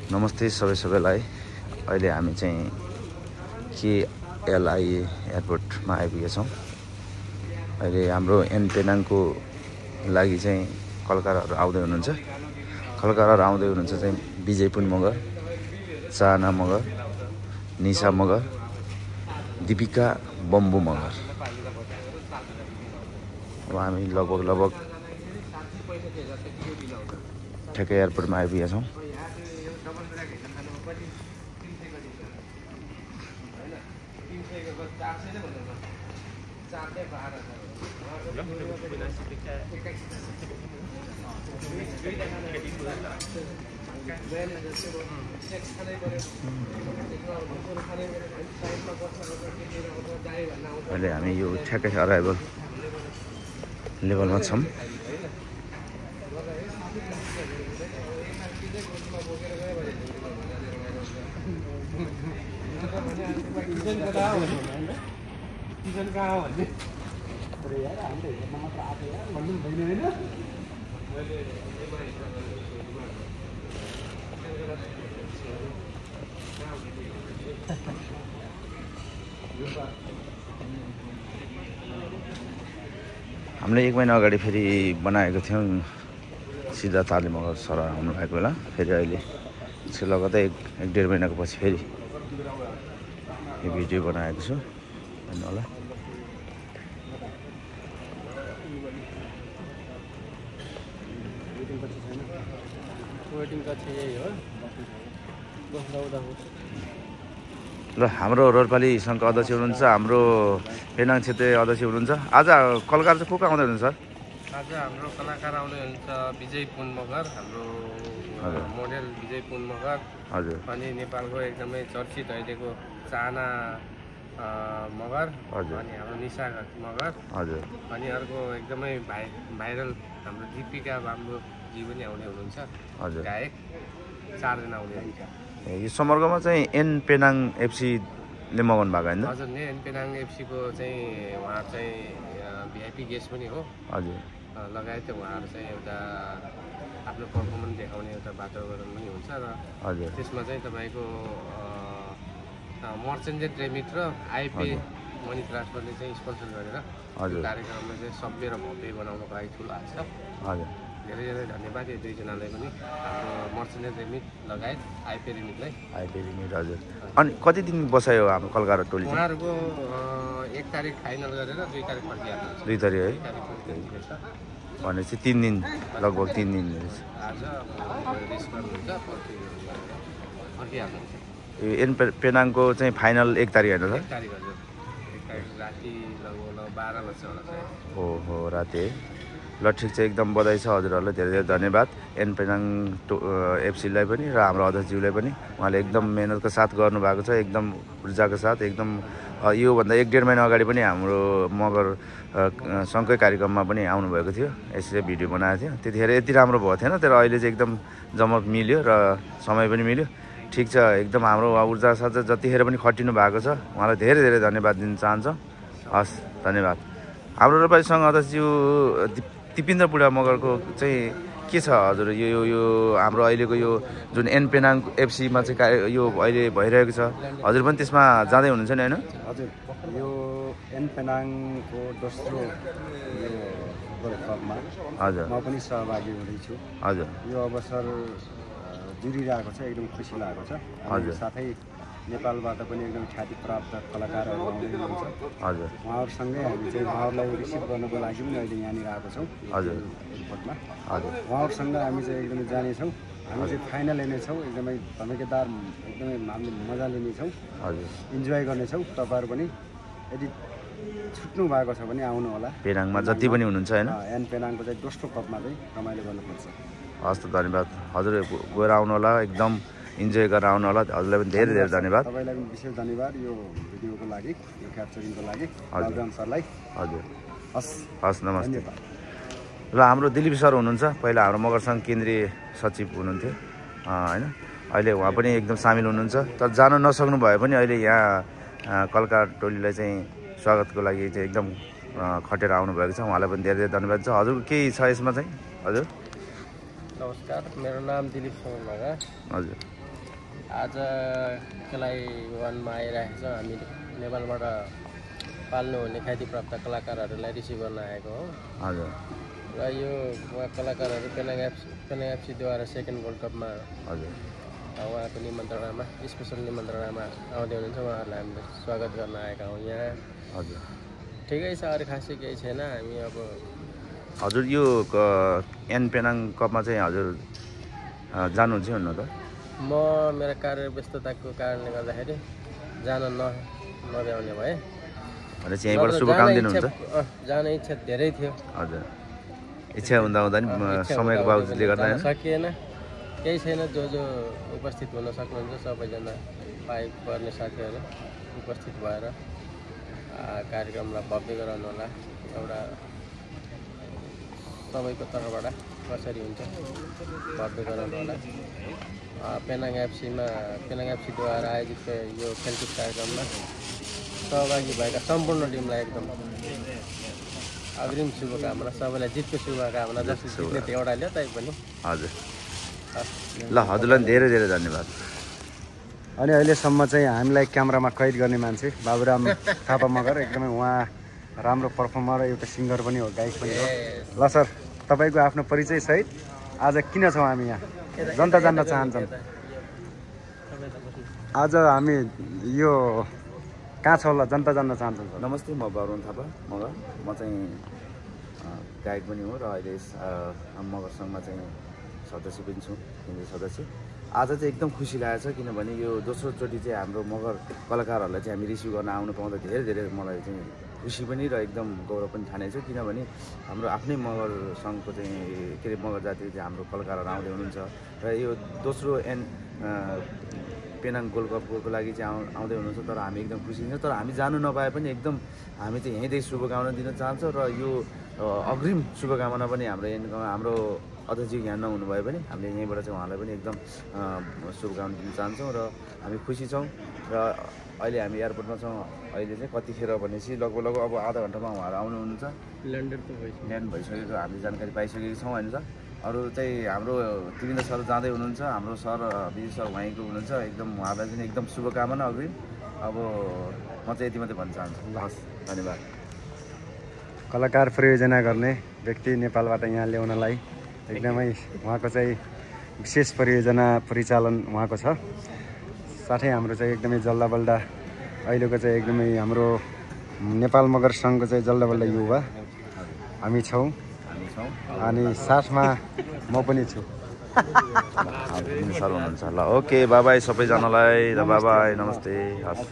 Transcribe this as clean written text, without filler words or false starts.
नमस्ते सबैलाई। अहिले हामी चाहिँ KLIA एयरपोर्टमा आइपुगेका छौँ। अहिले हाम्रो एन पेनाङको लागि चाहिँ कलाकारहरू आउँदै हुनुहुन्छ। कलाकारहरू आउँदै हुनुहुन्छ चाहिँ विजय पुन मगर, चाहना मगर, निशा मगर, दीपिका बम्बु मगर। अब हामी लगभग ठ्याक्कै एयरपोर्टमा आइपुगेका छौँ। अहिले हामी यो ठ्याक्कै अराइभल लेभलमा छौँ। हामीले 1 महिना अगाडि फेरि बनाएको थियौँ सिद्धार्थ ताली मगर सर आउनु भएको बेला। फेरि अहिले यसको लगत्तै 1-1.5 महिनाको पछि फेरि यो भिडियो बनाएको छु हेर्नु होला। ल हाम्रो रोल्पाली सङ्घको अध्यक्ष हुनुहुन्छ, हाम्रो पेनाङ क्षेत्रीय अध्यक्ष हुनुहुन्छ। आज कलाकार चाहिँ को आउँदै हुनुहुन्छ सर? आज हाम्रो कलाकार आउँदै हुनुहुन्छ विजय पुन मगर, हाम्रो मोडेल विजय पुन मगर। हजुर। अनि नेपालको एकदमै चर्चित अहिलेको चाहना मगर। हजुर। अनि हाम्रो निशा मगर। हजुर। अनि अर्को एकदमै भाइरल हाम्रो दीपिका बम्बुजी पनि आउँदै हुनुहुन्छ। हजुर। गायक 4 जना आउँदै हुनुहुन्छ। यो समर्गमा चाहिँ एन पेनाङ एफसीले मगाउनु भएको होइन? हजुर, एन पेनाङ एफसीको चाहिँ उहाँ चाहिँ भिआइपी गेस्ट पनि हो। हजुर। लगायत उहाँहरू चाहिँ एउटा आफ्नो पर्फर्मेन्स देखाउने एउटा वातावरण पनि हुन्छ र हजुर त्यसमा चाहिँ तपाईँको मर्चेन्टेड रेमिट र आइपी मनी ट्रान्सफरले चाहिँ स्पोन्सर गरेर कार्यक्रमलाई चाहिँ सभ्य र भव्य बनाउनको लागि ठुलो आछ। हजुर, धेरै धेरै धन्यवाद यो दुईजनालाई पनि, हाम्रो मर्चेन्टेड रेमिट लगायत आइपी रेमिटलाई। आइपी रेमिट हजुर। अनि कति दिन बसायो हाम्रो कलकार टोली? उहाँहरूको 1 तारिक फाइनल गरेर 2 तारिक फर्किहाल्नु। 2 तारिक है? भनेपछि 3 दिन, लगभग 3 दिन आज रेस्ट गर्नुहुन्छ, फर्किहाल्नुहुन्छ। यो एन पेनाङको चाहिँ फाइनल 1 तारिक होइन सर? 1 तारिक हजुर, 1 तारिक राति लगभग 12 बज्छ होला सायद। हो राति है। ल ठिक छ, एकदम बधाई छ हजुरहरूलाई, धेरै धेरै धन्यवाद एन पेनाङ एफसीलाई पनि र हाम्रो अध्यक्षज्यूलाई पनि। उहाँले एकदम मेहनतको साथ गर्नुभएको छ, एकदम ऊर्जाको साथ। एकदम योभन्दा 1-1.5 महिना अगाडि पनि हाम्रो मगर सङ्घकै कार्यक्रममा पनि आउनुभएको थियो, यसरी भिडियो बनाएको थियो। त्यतिखेर यति राम्रो भएको थिएन, तर अहिले चाहिँ एकदम जमक मिल्यो र समय पनि मिल्यो। ठिक छ, एकदम हाम्रो ऊर्जाको साथ जतिखेर पनि खटिनु भएको छ, उहाँलाई धेरै धेरै धन्यवाद दिन चाहन्छ। हस्, धन्यवाद। हाम्रो रोल्पाली सङ्घ अध्यक्षज्यू दिपेन्द्र बुढा मगरको चाहिँ के छ हजुर? यो हाम्रो अहिलेको यो जुन एन पेनाङ एफसीमा चाहिँ यो अहिले भइरहेको छ, हजुर पनि त्यसमा जाँदै हुनुहुन्छ नि होइन? हजुर, यो एन पेनाङको दोस्रो यो वर्ल्ड कपमा हजुर म पनि सहभागी हुँदैछु। हजुर, यो अवसर जुरिरहेको छ, एकदम खुसी लागेको छ। हजुर। साथै नेपालबाट पनि एकदम ख्याति प्राप्त कलाकारहरू आउँदै हुनुहुन्छ। हजुर, उहाँहरूसँगै हामी चाहिँ उहाँहरूलाई रिसिभ गर्नको लागि पनि अहिले यहाँनिर आएको छौँ हजुर एयरपोर्टमा। हजुर, उहाँहरूसँग हामी चाहिँ एकदमै जानेछौँ। हामी चाहिँ फाइनल हेर्नेछौँ, एकदमै धमाकेदार, एकदमै हामीले मजा लिनेछौँ, हजुर इन्जोय गर्नेछौँ। तपाईँहरू पनि यदि छुट्नु भएको छ भने आउनु होला। पेनाङमा जति पनि हुनुहुन्छ होइन? एन पेनाङको चाहिँ दोस्रो कपमा चाहिँ रमाइलो गर्नुपर्छ। हस् त, धन्यवाद हजुर। गएर आउनु होला, एकदम इन्जोय गरेर आउनु होला। हजुरलाई पनि धेरै धेरै धन्यवाद। तपाईँलाई पनि विशेष धन्यवाद यो भिडियोको लागि, यो क्याप्चरिङको लागि बालराम सरलाई। हजुर, हस् हस्, नमस्ते। धन्यवाद। ल हाम्रो दिलीप सर हुनुहुन्छ, पहिला हाम्रो मगर सङ्घ केन्द्रीय सचिव हुनुहुन्थ्यो होइन, अहिले उहाँ पनि एकदम सामेल हुनुहुन्छ। तर जान नसक्नु भए पनि अहिले यहाँ कलकार टोलीलाई चाहिँ स्वागतको लागि चाहिँ एकदम खटेर आउनुभएको छ, उहाँलाई पनि धेरै धेरै धन्यवाद छ। हजुर केही छ यसमा चाहिँ? हजुर नमस्कार, मेरो नाम दिलीप मगर। हजुर, आजलाई वनमा आइरहेको छ। हामी नेपालबाट पाल्नु हुने ख्यातिप्राप्त कलाकारहरूलाई रिसिभ गर्न आएको हो। हजुर। र यो कलाकारहरू पेनाङ एफसीद्वारा सेकेन्ड वर्ल्ड कपमा हजुर उहाँको निमन्त्रणामा स्पेसल निमन्त्रणामा आउँदै हुनुहुन्छ। उहाँहरूलाई हामीले स्वागत गर्न आएका हौँ यहाँ। हजुर ठिकै छ, अरू खासै केही छैन। हामी अब हजुर यो एन पेनाङ कपमा चाहिँ हजुर जानुहुन्छ हुन्न त? म मेरो कार्य व्यस्तताको कारणले गर्दाखेरि जान नभ्याउने भए। भनेपछि यहीँबाट शुभकामना दिनुहुन्छ? जान इच्छा धेरै थियो। हजुर। इच्छा हुँदा नि समयको बावजुदले गर्दा सकिएन। केही छैन, जो उपस्थित हुन सक्नुहुन्छ सबैजना पर्ने साथीहरू उपस्थित भएर कार्यक्रमलाई भव्य गराउनु होला। एउटा सबैको तर्फबाट कसरी हुन्छ भव्य गराउनु होला। पेनाङ एफसीद्वारा आयोजित यो खेलकुद कार्यक्रममा सहभागी भएका सम्पूर्ण टिमलाई एकदम अग्रिम शुभकामना। सबैलाई जितको शुभकामना। जस्तो जित्ने त्यो एउटा ल्यायो तैपनि। हजुर ल हजुरलाई धेरै धेरै धन्यवाद। अनि अहिलेसम्म चाहिँ हामीलाई क्यामेरामा कैद गर्ने मान्छे बाबुराम थापा मगर, एकदमै उहाँ राम्रो पर्फर्मर, एउटा सिङ्गर पनि हो, गायक पनि हो। ल सर, तपाईँको आफ्नो परिचय सहित आज किन छौँ हामी यहाँ, जनता जान्न चाहन्छन्। आज हामी यो कहाँ छौँ होला, जनता जान्न चाहन्छन् सर। नमस्ते, म बाबुराम थापा मगर। म चाहिँ गायक पनि हो र अहिले मगर सङ्घमा चाहिँ सदस्य पनि छु, केन्द्रीय सदस्य। आज चाहिँ एकदम खुसी लागेको छ, किनभने यो दोस्रोचोटि चाहिँ हाम्रो मगर कलाकारहरूलाई चाहिँ हामी रिसिभ गर्न आउनु पाउँदा धेरै धेरै मलाई चाहिँ खुसी पनि र एकदम गौरव पनि ठानेको छु। किनभने हाम्रो आफ्नै मगर सङ्घको चाहिँ के अरे मगर जातिको चाहिँ हाम्रो कलाकारहरू आउँदै हुनुहुन्छ र यो दोस्रो पेनाङ गोल्ड कपको लागि चाहिँ आउँदै हुनुहुन्छ। तर हामी एकदम खुसी छौँ। तर हामी जानु नपाए पनि एकदम हामी चाहिँ यहीँदेखि शुभकामना दिन चाहन्छौँ र यो अग्रिम शुभकामना पनि हाम्रो अध्यक्षजी यहाँ नहुनु भए पनि हामीले यहीँबाट चाहिँ उहाँलाई पनि एकदम शुभकामना दिन चाहन्छौँ र हामी खुसी छौँ। र अहिले हामी एयरपोर्टमा छौँ। अहिले चाहिँ कतिखेर भनेपछि लगभग अब आधा घन्टामा उहाँहरू आउनुहुन्छ। ल्यान्ड भइसकेको हामीले जानकारी पाइसकेको छौँ होइन सर। अरू चाहिँ हाम्रो त्रिवेन्द्र सर जाँदै हुनुहुन्छ, हाम्रो सर विजय सर वहीँको हुनुहुन्छ। एकदम उहाँलाई चाहिँ एकदम शुभकामना अग्रिम। अब म चाहिँ यति मात्रै भन्न चाहन्छु। हस्, धन्यवाद। कलाकार परियोजना गर्ने व्यक्ति नेपालबाट यहाँ ल्याउनलाई एकदमै उहाँको चाहिँ विशेष परियोजना परिचालन उहाँको छ। साथै हाम्रो चाहिँ एकदमै जल्दाबल्दा अहिलेको चाहिँ एकदमै हाम्रो नेपाल मगर सङ्घको चाहिँ जल्दाबल्दा युवा हामी छौँ। अनि साथमा म पनि छु। सर हुनुहुन्छ। ल ओके, बाई बाई सबैजनालाई। ल बाई बाई, नमस्ते, हस्।